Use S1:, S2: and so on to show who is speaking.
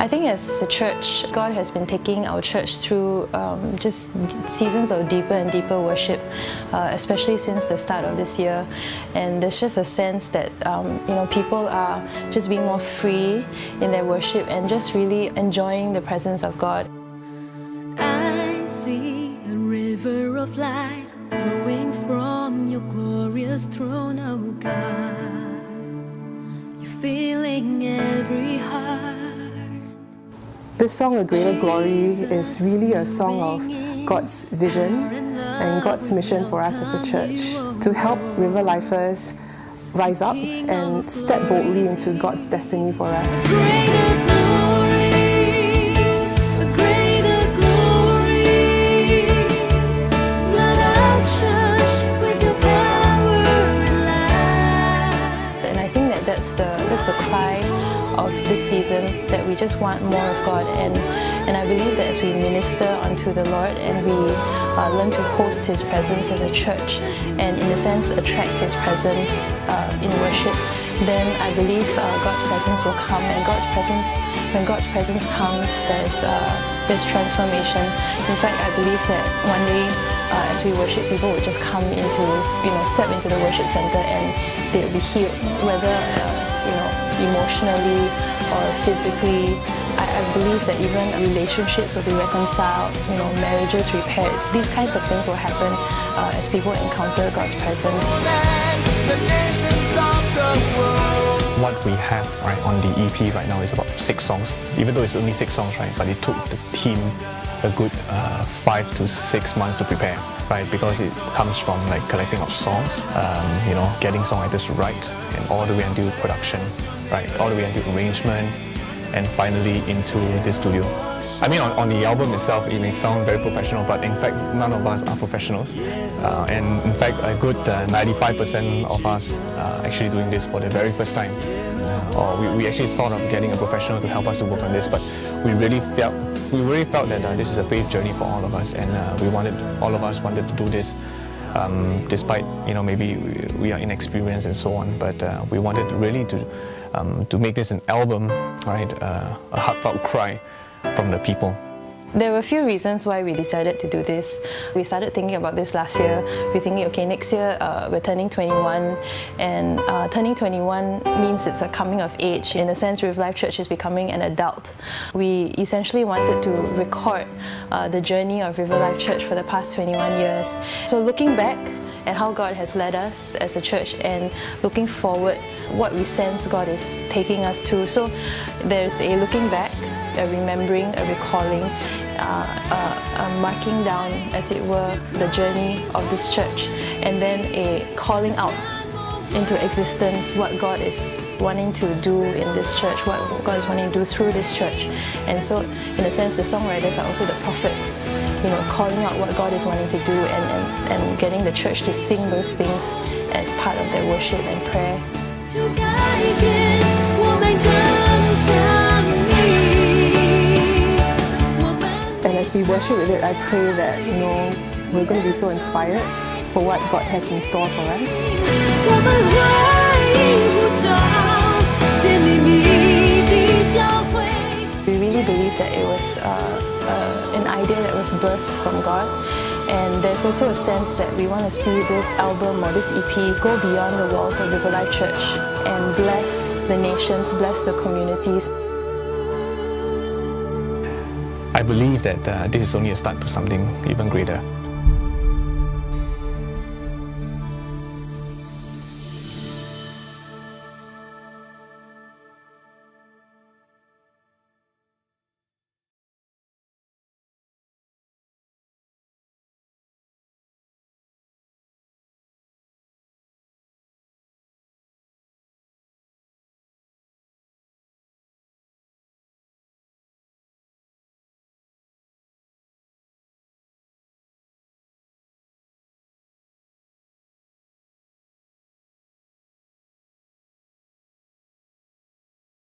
S1: I think as a church, God has been taking our church through just seasons of deeper and deeper worship, especially since the start of this year. And there's just a sense that people are just being more free in their worship and just really enjoying the presence of God.
S2: I see a river of life flowing from your glorious throne, oh God. You're filling every heart.
S3: This song, A Greater Glory, is really a song of God's vision and God's mission for us as a church to help RiverLifers rise up and step boldly into God's destiny for us.
S1: That's the cry of this season, that we just want more of God, and I believe that as we minister unto the Lord and we learn to host His presence as a church and in a sense attract His presence in worship, then I believe God's presence will come, and when God's presence comes, there's transformation. In fact, I believe that one day as we worship, people will just come into, step into the worship center and they'll be healed, whether emotionally or physically. I believe that even relationships will be reconciled, marriages repaired. These kinds of things will happen as people encounter God's presence.
S4: What we have on the EP right now is about 6 songs. Even though it's only 6 songs, but it took the team a good 5 to 6 months to prepare, because it comes from collecting of songs, getting songwriters to write, and all the way until production, all the way until arrangement, and finally into the studio. I mean, on the album itself, it may sound very professional, but in fact, none of us are professionals. And in fact, a good 95% of us are actually doing this for the very first time. We actually thought of getting a professional to help us to work on this, but we really felt that this is a faith journey for all of us, and all of us wanted to do this, despite maybe we are inexperienced and so on. But we wanted really to make this an album, a heartfelt cry from the people.
S1: There were a few reasons why we decided to do this. We started thinking about this last year. We're thinking, okay, next year we're turning 21, and turning 21 means it's a coming of age. In a sense, RiverLife Church is becoming an adult. We essentially wanted to record the journey of RiverLife Church for the past 21 years. So looking back at how God has led us as a church, and looking forward, what we sense God is taking us to. So there's a looking back, a remembering, a recalling, a marking down, as it were, the journey of this church, and then a calling out into existence what God is wanting to do in this church, what God is wanting to do through this church. And so, in a sense, the songwriters are also the prophets, calling out what God is wanting to do and getting the church to sing those things as part of their worship and prayer.
S3: And as we worship with it, I pray that we're going to be so inspired for what God has in store for us.
S1: We really believe that it was an idea that was birthed from God, and there's also a sense that we want to see this album or this EP go beyond the walls of RiverLife Church and bless the nations, bless the communities.
S4: I believe that this is only a start to something even greater.